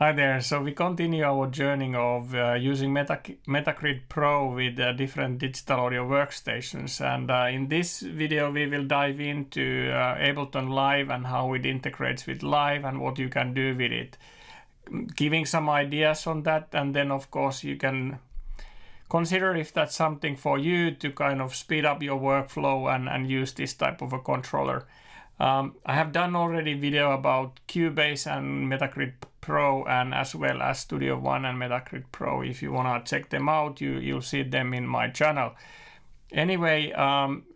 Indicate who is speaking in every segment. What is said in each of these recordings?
Speaker 1: Hi there. So we continue our journey of using MetaGrid Pro with different digital audio workstations. And in this video, we will dive into Ableton Live and how it integrates with Live and what you can do with it. Giving some ideas on that, and then of course you can consider if that's something for you to kind of speed up your workflow and use this type of a controller. I have done already video about Cubase and MetaGrid Pro, and as well as Studio One and MetaGrid Pro. If you want to check them out, you'll see them in my channel. Anyway,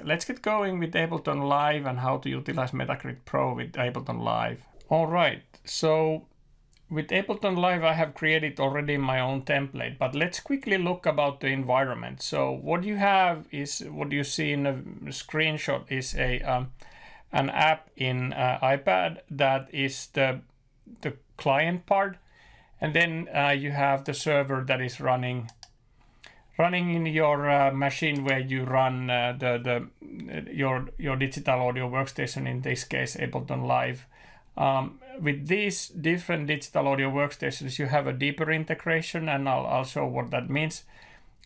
Speaker 1: let's get going with Ableton Live and how to utilize MetaGrid Pro with Ableton Live. All right, so with Ableton Live, I have created already my own template, but let's quickly look about the environment. So what you have is, what you see in the screenshot is an app in iPad that is the client part, and then you have the server that is running in your machine where you run your digital audio workstation, in this case Ableton Live. With these different digital audio workstations, you have a deeper integration, and I'll show what that means.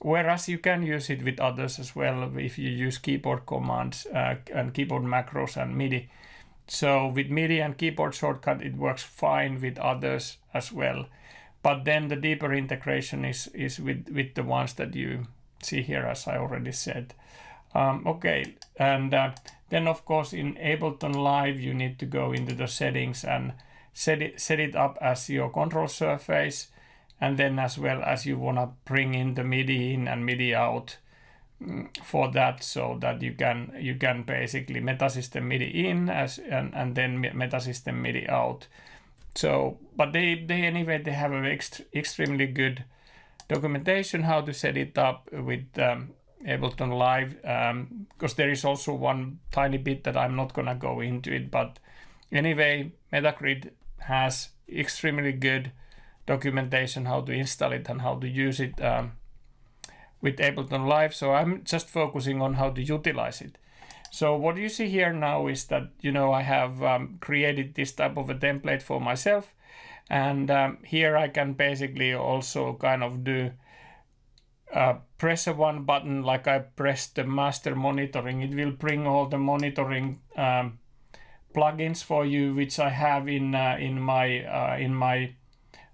Speaker 1: Whereas you can use it with others as well if you use keyboard commands and keyboard macros and MIDI. So with MIDI and keyboard shortcut, it works fine with others as well. But then the deeper integration is with the ones that you see here, as I already said. Okay, and then of course in Ableton Live, you need to go into the settings and set it up as your control surface. And then as well as you want to bring in the MIDI in and MIDI out for that, so that you can basically Metasystem MIDI in and then Metasystem MIDI out. So, but they anyway, they have an extremely good documentation how to set it up with Ableton Live, because there is also one tiny bit that I'm not gonna go into it, but anyway, MetaGrid has extremely good documentation how to install it and how to use it with Ableton Live. So I'm just focusing on how to utilize it. So what you see here now is that, I have created this type of a template for myself. And here I can basically also kind of do press one button like I pressed the master monitoring. It will bring all the monitoring plugins for you, which I have in my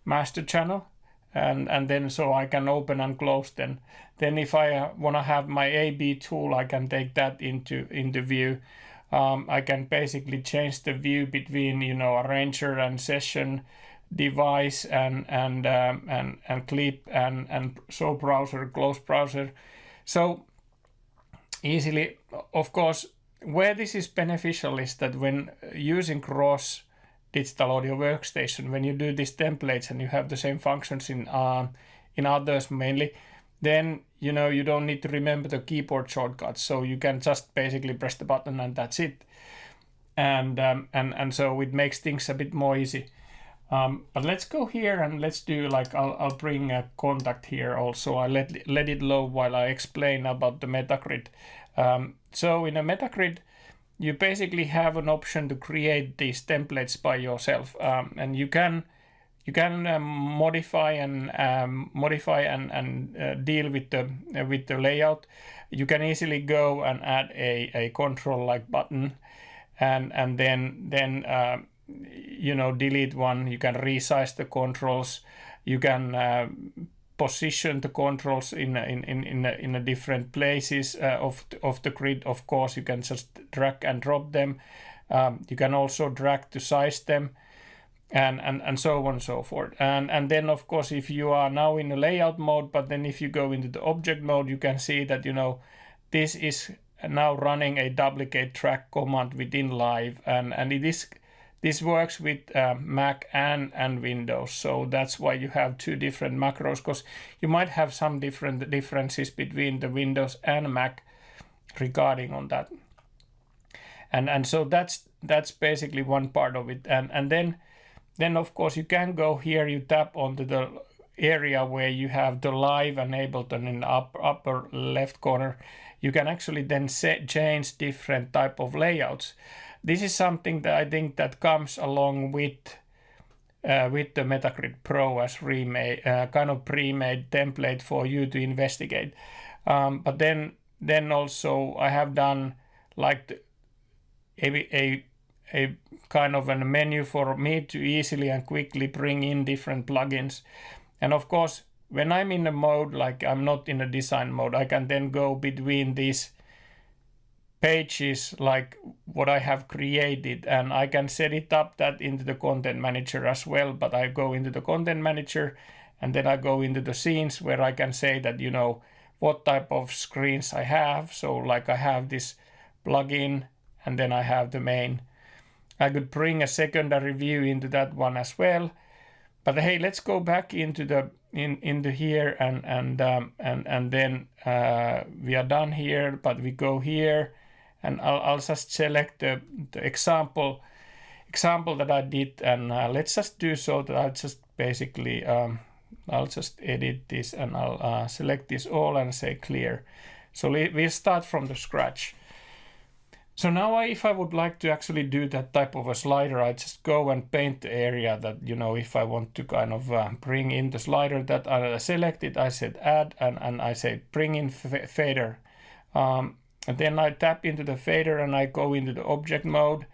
Speaker 1: master channel, and then so I can open and close them. Then if I want to have my A/B tool, I can take that into view. I can basically change the view between arranger and session, device and clip and show browser, close browser. So easily, of course, where this is beneficial is that when using cross digital audio workstation, when you do these templates and you have the same functions in others mainly, then you don't need to remember the keyboard shortcuts, so you can just basically press the button and that's it. And so it makes things a bit more easy. But let's go here and let's do like I'll bring a contact here also. I let it low while I explain about the MetaGrid. So in a MetaGrid, you basically have an option to create these templates by yourself, and you can modify and deal with the layout. You can easily go and add a control like button, and then delete one. You can resize the controls. You can position the controls in a different places of the grid. Of course, you can just drag and drop them. You can also drag to size them, and so on and so forth. And then of course, if you are now in the layout mode, but then if you go into the object mode, you can see that this is now running a duplicate track command within Live, and this works with Mac and Windows, so that's why you have two different macros, because you might have some differences between the Windows and Mac regarding on that. And so that's basically one part of it. And then of course you can go here, you tap onto the area where you have the Live and Ableton in the upper left corner. You can actually then change different type of layouts. This is something that I think that comes along with with the MetaGrid Pro as remade, kind of pre-made template for you to investigate. But then also I have done like a kind of a menu for me to easily and quickly bring in different plugins. And of course, when I'm in a mode like I'm not in a design mode, I can then go between these pages like what I have created, and I can set it up that into the content manager as well. But I go into the content manager and then I go into the scenes where I can say that, you know, what type of screens I have. So like I have this plugin and then I have the main. I could bring a secondary view into that one as well. But hey, let's go back into the into here and then we are done here. But we go here, and I'll just select the example that I did, and let's just do so that I'll just basically I'll just edit this and I'll select this all and say clear. So we start from the scratch. So now if I would like to actually do that type of a slider, I just go and paint the area that, you know, if I want to kind of bring in the slider that I select it, I said add and I say bring in fader. And then I tap into the fader and I go into the object mode.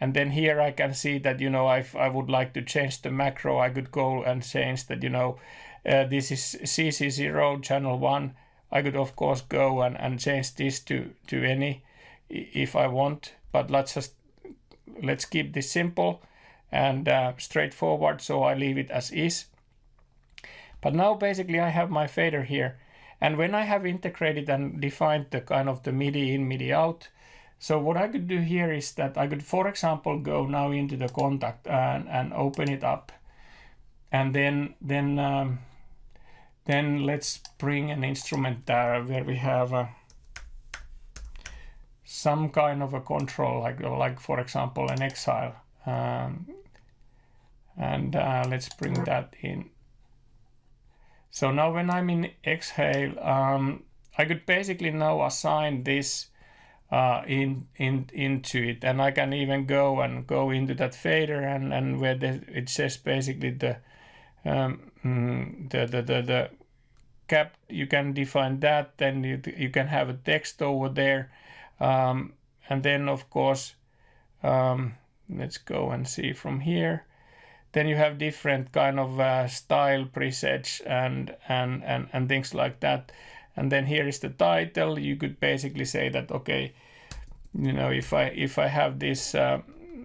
Speaker 1: And then here I can see that, you know, if I would like to change the macro, I could go and change that, you know, this is CC0 channel 1. I could of course go and change this to any if I want, but let's keep this simple and straightforward, so I leave it as is. But now basically I have my fader here, and when I have integrated and defined the kind of the MIDI in, MIDI out, so what I could do here is that I could, for example, go now into the contact and open it up, and then let's bring an instrument there where we have some kind of a control, like for example an exhale, and let's bring that in. So now when I'm in exhale, I could basically now assign this into it, and I can even go into that fader and where it says basically the cap, you can define that. Then you can have a text over there. And then of course, let's go and see from here. Then you have different kind of style presets and things like that. And then here is the title. You could basically say that, okay, you know, if I have this,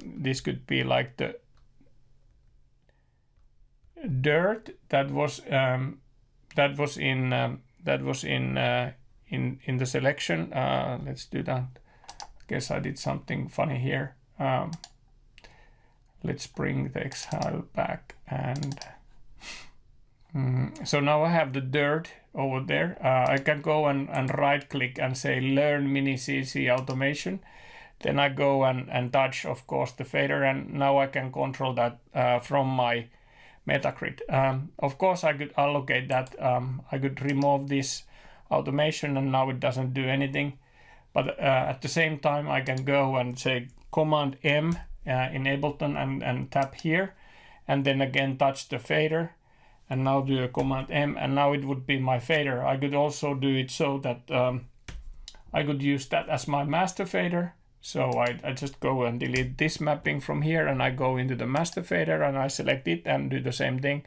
Speaker 1: this could be like the dirt that was in the selection. Let's do that. I guess I did something funny here. Let's bring the exhale back, and so now I have the dirt over there. I can go and right click and say learn mini CC automation. Then I go and touch, of course, the fader, and now I can control that from my MetaGrid. Of course, I could allocate that. I could remove this automation and now it doesn't do anything, but at the same time I can go and say Command M in Ableton and tap here, and then again touch the fader and now do a Command M, and now it would be my fader. I could also do it so that I could use that as my master fader. So I just go and delete this mapping from here, and I go into the master fader and I select it and do the same thing.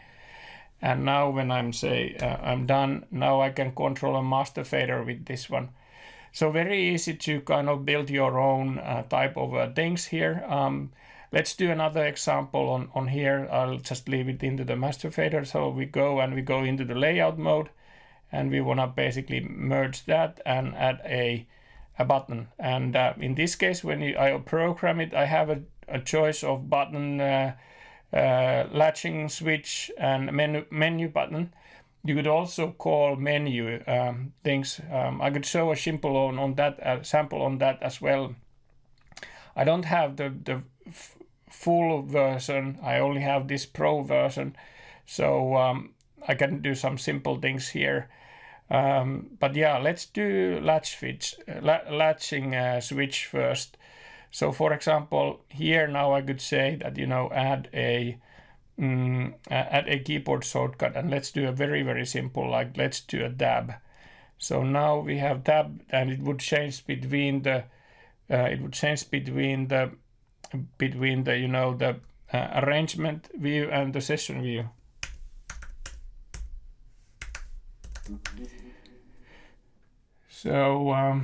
Speaker 1: And now when I'm I'm done, now I can control a master fader with this one. So very easy to kind of build your own type of things here. Let's do another example on here. I'll just leave it into the master fader. So we go into the layout mode, and we want to basically merge that and add a button. And in this case, when I program it, I have a choice of button, latching switch, and menu button. You could also call menu things. I could show a simple on that sample on that as well. I don't have the full version. I only have this Pro version, so I can do some simple things here. But yeah, let's do latching switch first. So for example, here now I could say that, you know, add a add a keyboard shortcut, and let's do a very simple, like let's do a tab. So now we have tab, and it would change between the you know, the arrangement view and the session view. So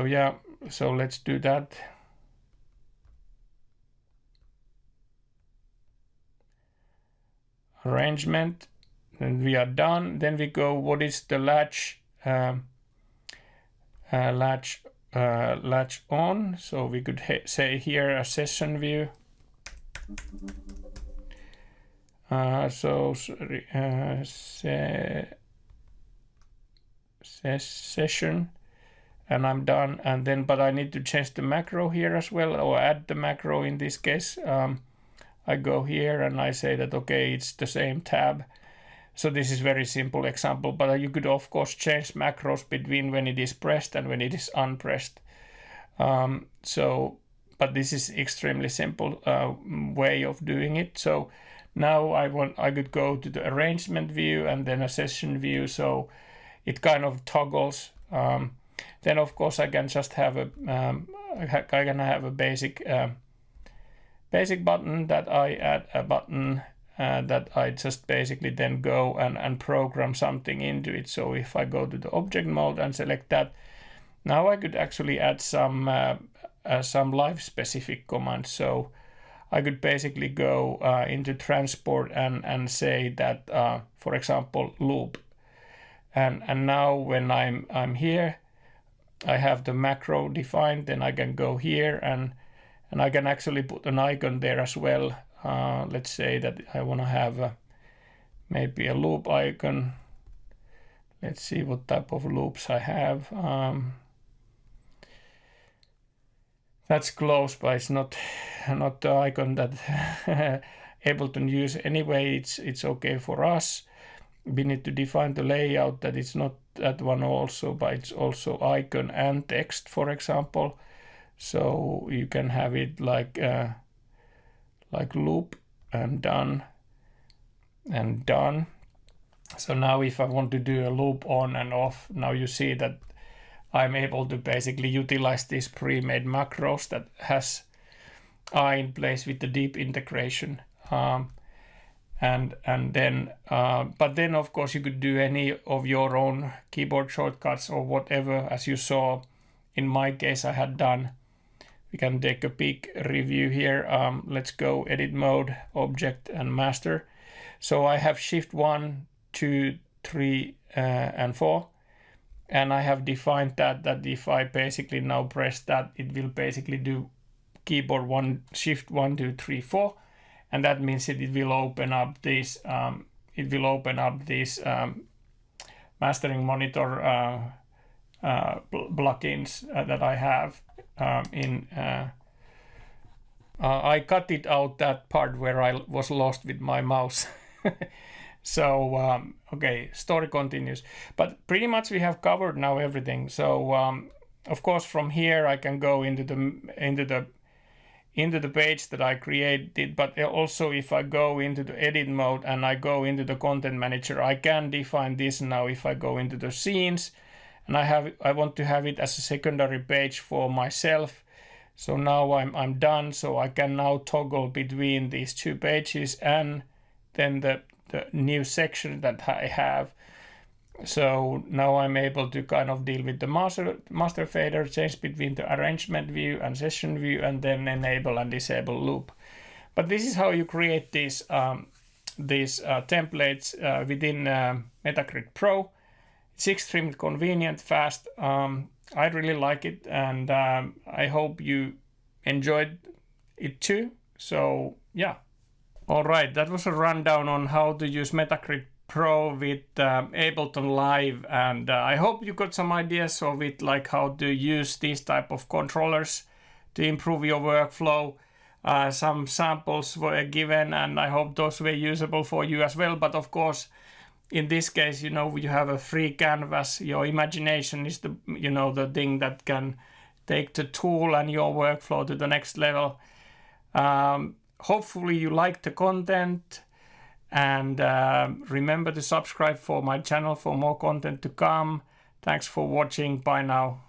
Speaker 1: yeah, so let's do that. Arrangement, and we are done. Then we go, what is the latch on? So we could say here a session view. Session, and I'm done. And then, but I need to change the macro here as well, or add the macro in this case. I go here and I say that, okay, it's the same tab. So this is very simple example, but you could of course change macros between when it is pressed and when it is unpressed. But this is extremely simple way of doing it. So now I could go to the arrangement view and then a session view. So it kind of toggles. Then of course I can just have a basic button that I add a button that I just basically then go and program something into it. So if I go to the object mode and select that, now I could actually add some live specific commands. So I could basically go into transport and say that, for example, loop. And now when I'm here, I have the macro defined. Then I can go here and I can actually put an icon there as well. Let's say that I want to have maybe a loop icon. Let's see what type of loops I have. That's close, but it's not the icon that Ableton use. Anyway, it's okay for us. We need to define the layout that it's not that one also, but it's also icon and text, for example. So you can have it like loop and done and done. So now if I want to do a loop on and off, now you see that I'm able to basically utilize these pre-made macros that has in place with the deep integration. And then, but then of course you could do any of your own keyboard shortcuts or whatever, as you saw in my case I had done. We can take a peek review here. Let's go edit mode, object and master. So I have shift 1, 2, 3 and 4. And I have defined that if I basically now press that, it will basically do keyboard shift 1, 2, 3, 4. And that means that it will open up these mastering monitor plugins that I have I cut it out, that part where I was lost with my mouse. So okay, story continues, but pretty much we have covered now everything. So of course from here I can go into the page that I created, but also if I go into the edit mode and I go into the content manager, I can define this now. If I go into the scenes and I want to have it as a secondary page for myself. So now I'm done. So I can now toggle between these two pages and then the new section that I have. So now I'm able to kind of deal with the master fader, change between the arrangement view and session view, and then enable and disable loop. But this is how you create these templates within MetaGrid Pro. It's extremely convenient, fast. I really like it, and I hope you enjoyed it too. So yeah. All right, that was a rundown on how to use MetaGrid Pro with Ableton Live, and I hope you got some ideas of it, like how to use these type of controllers to improve your workflow. Some samples were given, and I hope those were usable for you as well. But of course, in this case, you have a free canvas. Your imagination is the thing that can take the tool and your workflow to the next level. Hopefully you like the content. And remember to subscribe for my channel for more content to come. Thanks for watching. Bye now.